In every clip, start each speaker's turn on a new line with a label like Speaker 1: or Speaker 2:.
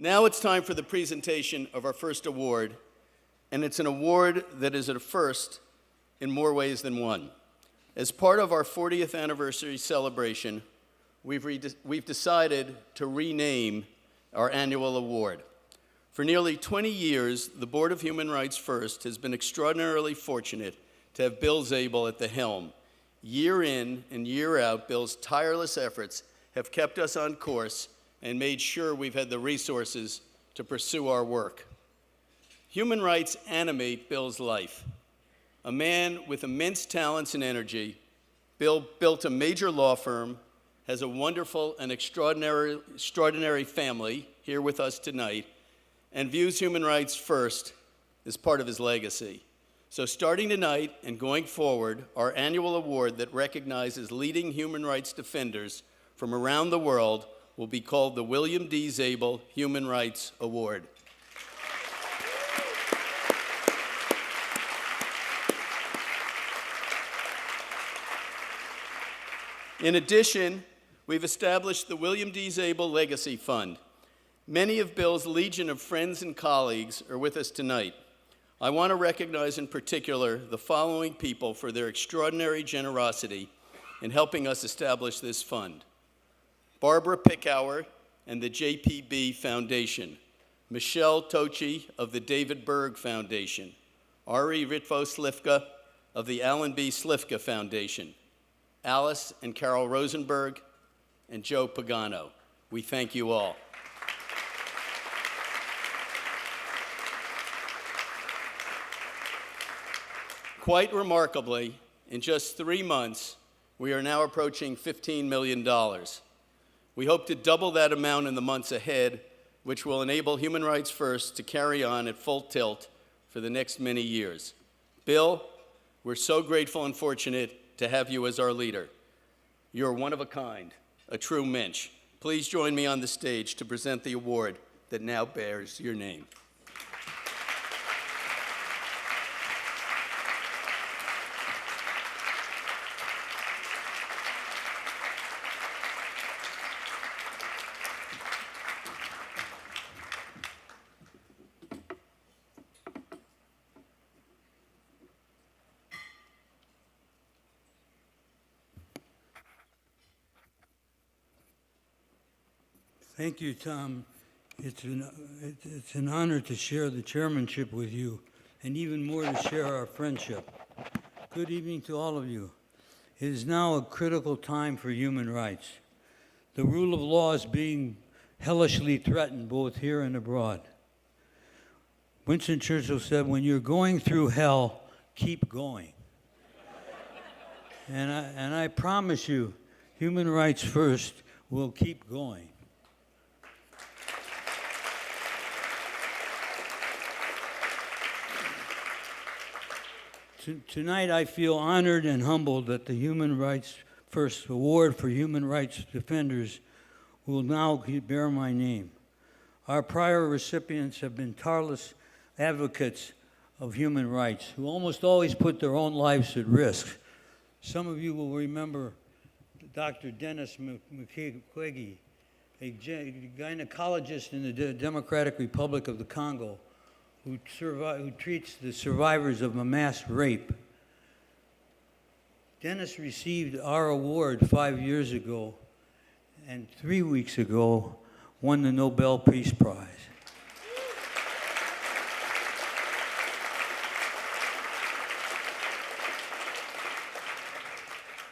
Speaker 1: Now it's time for the presentation of our first award, and it's an award that is a first in more ways than one. As part of our 40th anniversary celebration, we've decided to rename our annual award. For nearly 20 years, the Board of Human Rights First has been extraordinarily fortunate to have Bill Zabel at the helm. Year in and year out, Bill's tireless efforts have kept us on course and made sure we've had the resources to pursue our work. Human rights animate Bill's life. A man with immense talents and energy, Bill built a major law firm, has a wonderful and extraordinary family here with us tonight, and views human rights first as part of his legacy. So starting tonight and going forward, our annual award that recognizes leading human rights defenders from around the world will be called the William D. Zabel Human Rights Award. In addition, we've established the William D. Zabel Legacy Fund. Many of Bill's legion of friends and colleagues are with us tonight. I want to recognize in particular the following people for their extraordinary generosity in helping us establish this fund. Barbara Pickauer and the JPB Foundation, Michelle Tochi of the David Berg Foundation, Ari Ritvo-Slifka of the Alan B. Slifka Foundation, Alice and Carol Rosenberg, and Joe Pagano. We thank you all. Quite remarkably, in just 3 months, we are now approaching $15 million. We hope to double that amount in the months ahead, which will enable Human Rights First to carry on at full tilt for the next many years. Bill, we're so grateful and fortunate to have you as our leader. You're one of a kind, a true mensch. Please join me on the stage to present the award that now bears your name.
Speaker 2: Thank you, Tom. It's an honor to share the chairmanship with you, and even more to share our friendship. Good evening to all of you. It is now a critical time for human rights. The rule of law is being hellishly threatened both here and abroad. Winston Churchill said, when you're going through hell, keep going. And I promise you, Human Rights First will keep going. Tonight, I feel honored and humbled that the Human Rights First Award for Human Rights Defenders will now bear my name. Our prior recipients have been tireless advocates of human rights who almost always put their own lives at risk. Some of you will remember Dr. Dennis Mukwege, a gynecologist in the Democratic Republic of the Congo, who treats the survivors of a mass rape. Dennis received our award 5 years ago, and 3 weeks ago won the Nobel Peace Prize.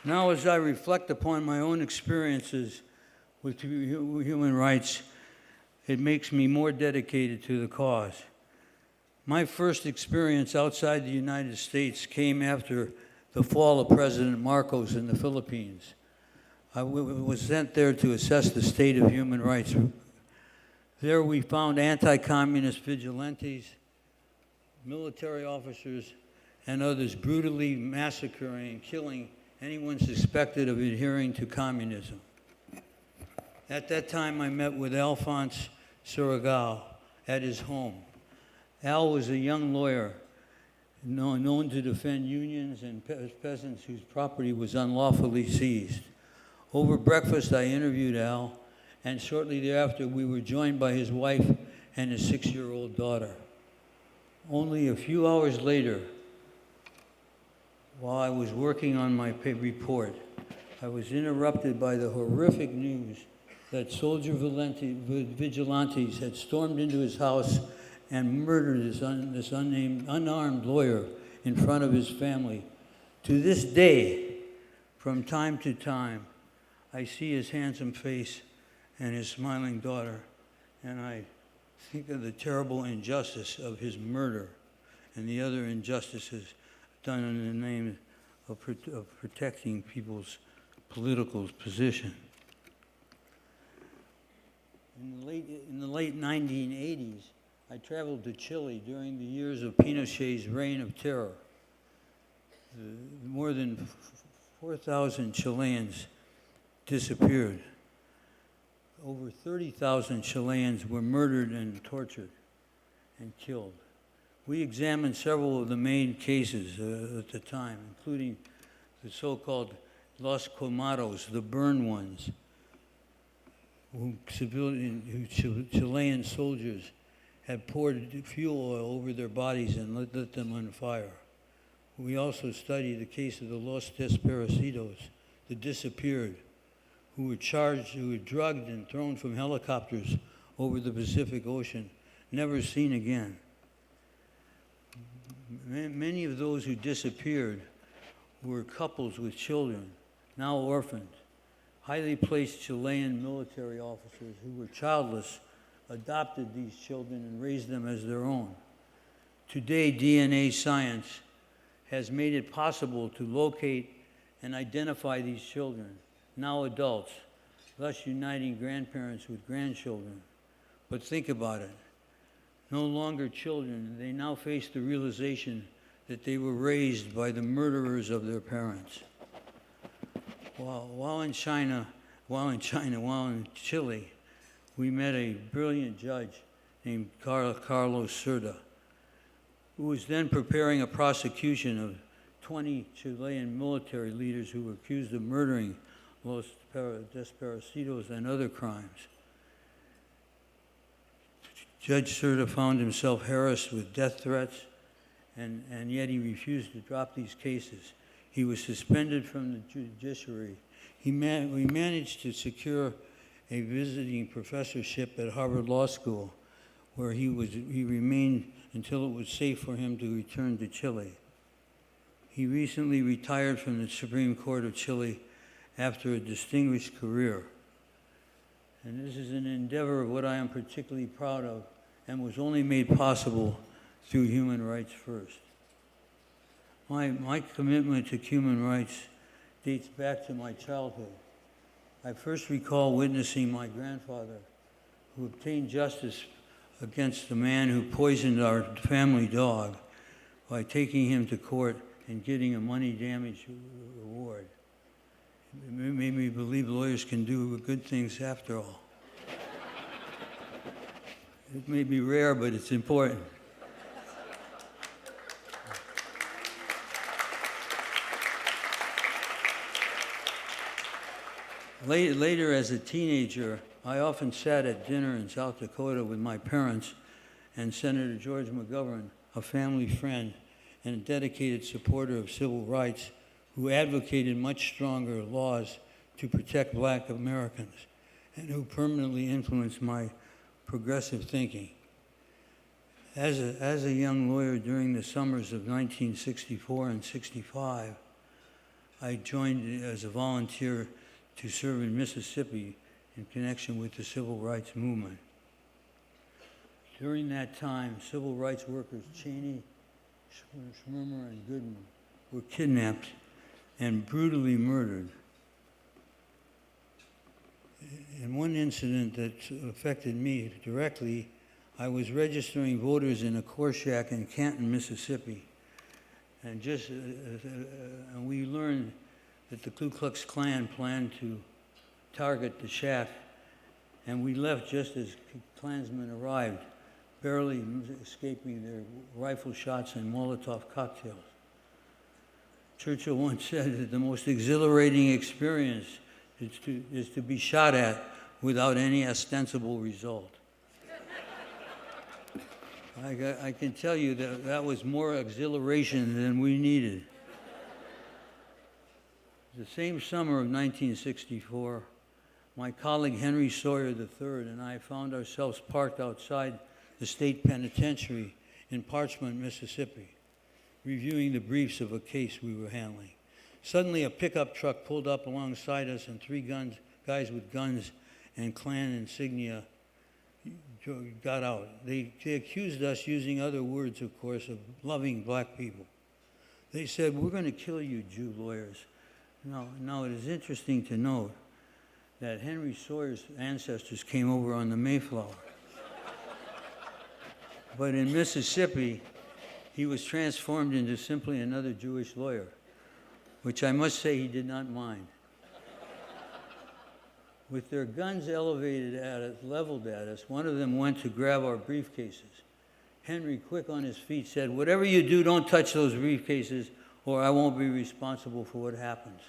Speaker 2: Now, as I reflect upon my own experiences with human rights, it makes me more dedicated to the cause. My first experience outside the United States came after the fall of President Marcos in the Philippines. I was sent there to assess the state of human rights. There we found anti-communist vigilantes, military officers, and others brutally massacring and killing anyone suspected of adhering to communism. At that time, I met with Alphonse Sorogal at his home. Al was a young lawyer known to defend unions and peasants whose property was unlawfully seized. Over breakfast, I interviewed Al, and shortly thereafter we were joined by his wife and his 6-year-old daughter. Only a few hours later, while I was working on my report, I was interrupted by the horrific news that soldier vigilantes had stormed into his house and murdered this unarmed lawyer in front of his family. To this day, from time to time, I see his handsome face and his smiling daughter, and I think of the terrible injustice of his murder and the other injustices done in the name of protecting people's political position. In the late 1980s, I traveled to Chile during the years of Pinochet's reign of terror. More than 4,000 Chileans disappeared. Over 30,000 Chileans were murdered and tortured and killed. We examined several of the main cases at the time, including the so-called Los Quemados, the burned ones, who Chilean soldiers had poured fuel oil over their bodies and lit them on fire. We also studied the case of the Los Desaparecidos, the disappeared, who were charged, who were drugged and thrown from helicopters over the Pacific Ocean, never seen again. Many of those who disappeared were couples with children, now orphaned. Highly placed Chilean military officers who were childless adopted these children and raised them as their own. Today, DNA science has made it possible to locate and identify these children, now adults, thus uniting grandparents with grandchildren. But think about it. No longer children, they now face the realization that they were raised by the murderers of their parents. While in Chile, we met a brilliant judge named Carlos Cerda, who was then preparing a prosecution of 20 Chilean military leaders who were accused of murdering Los Desaparecidos and other crimes. Judge Cerda found himself harassed with death threats, and yet he refused to drop these cases. He was suspended from the judiciary. We managed to secure a visiting professorship at Harvard Law School, where he remained until it was safe for him to return to Chile. He recently retired from the Supreme Court of Chile after a distinguished career. And this is an endeavor of what I am particularly proud of and was only made possible through Human Rights First. My commitment to human rights dates back to my childhood. I first recall witnessing my grandfather, who obtained justice against the man who poisoned our family dog by taking him to court and getting a money damage reward. It made me believe lawyers can do good things after all. It may be rare, but it's important. Later, as a teenager, I often sat at dinner in South Dakota with my parents and Senator George McGovern, a family friend and a dedicated supporter of civil rights, who advocated much stronger laws to protect Black Americans and who permanently influenced my progressive thinking. As a young lawyer during the summers of 1964 and 65, I joined as a volunteer to serve in Mississippi in connection with the civil rights movement. During that time, civil rights workers Cheney, Schmermer, and Goodman were kidnapped and brutally murdered. In one incident that affected me directly, I was registering voters in a core shack in Canton, Mississippi. And we learned that the Ku Klux Klan planned to target the shack, and we left just as Klansmen arrived, barely escaping their rifle shots and Molotov cocktails. Churchill once said that the most exhilarating experience is to be shot at without any ostensible result. I can tell you that that was more exhilaration than we needed. The same summer of 1964, my colleague Henry Sawyer III and I found ourselves parked outside the state penitentiary in Parchment, Mississippi, reviewing the briefs of a case we were handling. Suddenly, a pickup truck pulled up alongside us, and three guys with guns and Klan insignia got out. They accused us, using other words, of course, of loving black people. They said, "We're going to kill you, Jew lawyers." Now, it is interesting to note that Henry Sawyer's ancestors came over on the Mayflower. But in Mississippi, he was transformed into simply another Jewish lawyer, which I must say he did not mind. With their guns elevated at us, leveled at us, one of them went to grab our briefcases. Henry, quick on his feet, said, "Whatever you do, don't touch those briefcases, or I won't be responsible for what happens."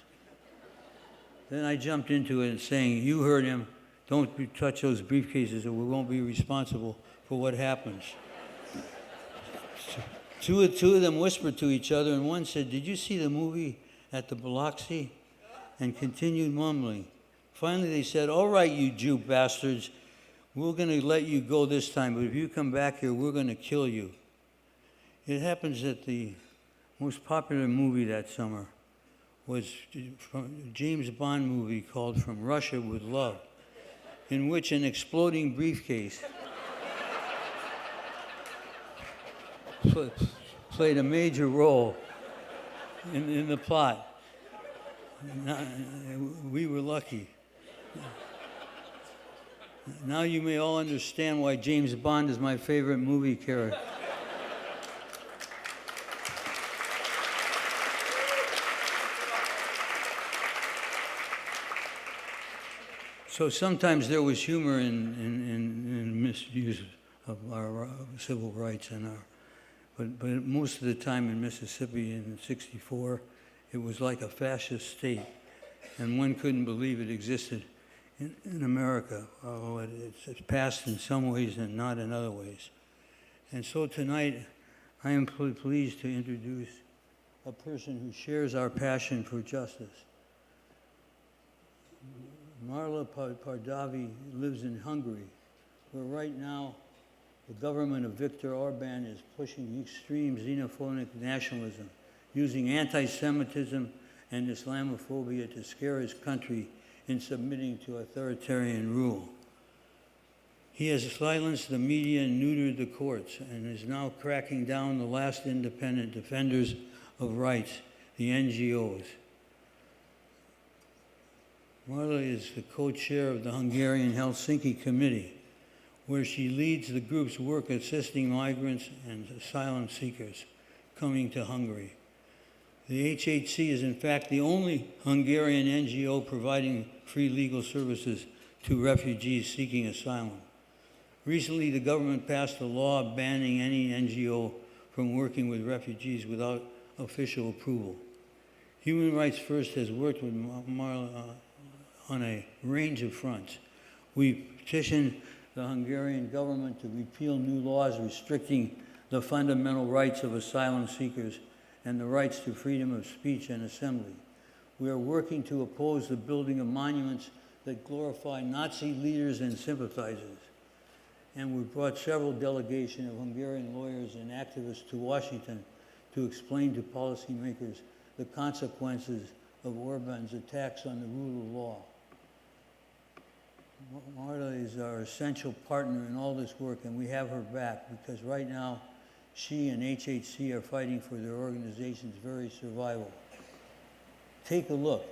Speaker 2: Then I jumped into it saying, "You heard him, don't touch those briefcases, or we won't be responsible for what happens." Two of them whispered to each other, and one said, "Did you see the movie at the Biloxi?" And continued mumbling. Finally, they said, "All right, you Jew bastards, we're going to let you go this time, but if you come back here, we're going to kill you." It happens that the most popular movie that summer was a James Bond movie called From Russia with Love, in which an exploding briefcase played a major role in the plot. We were lucky. Now you may all understand why James Bond is my favorite movie character. So sometimes there was humor in misuse of our civil rights and but most of the time in Mississippi in '64, it was like a fascist state, and one couldn't believe it existed in America, although it's passed in some ways and not in other ways. And so tonight, I am pleased to introduce a person who shares our passion for justice. Marla Pardavi lives in Hungary, where right now the government of Viktor Orban is pushing extreme xenophobic nationalism, using anti-Semitism and Islamophobia to scare his country in submitting to authoritarian rule. He has silenced the media and neutered the courts, and is now cracking down the last independent defenders of rights, the NGOs. Marla is the co-chair of the Hungarian Helsinki Committee, where she leads the group's work assisting migrants and asylum seekers coming to Hungary. The HHC is in fact the only Hungarian NGO providing free legal services to refugees seeking asylum. Recently, the government passed a law banning any NGO from working with refugees without official approval. Human Rights First has worked with Marla on a range of fronts. We petitioned the Hungarian government to repeal new laws restricting the fundamental rights of asylum seekers and the rights to freedom of speech and assembly. We are working to oppose the building of monuments that glorify Nazi leaders and sympathizers. And we brought several delegations of Hungarian lawyers and activists to Washington to explain to policymakers the consequences of Orban's attacks on the rule of law. Marla is our essential partner in all this work, and we have her back because right now she and HHC are fighting for their organization's very survival. Take a look.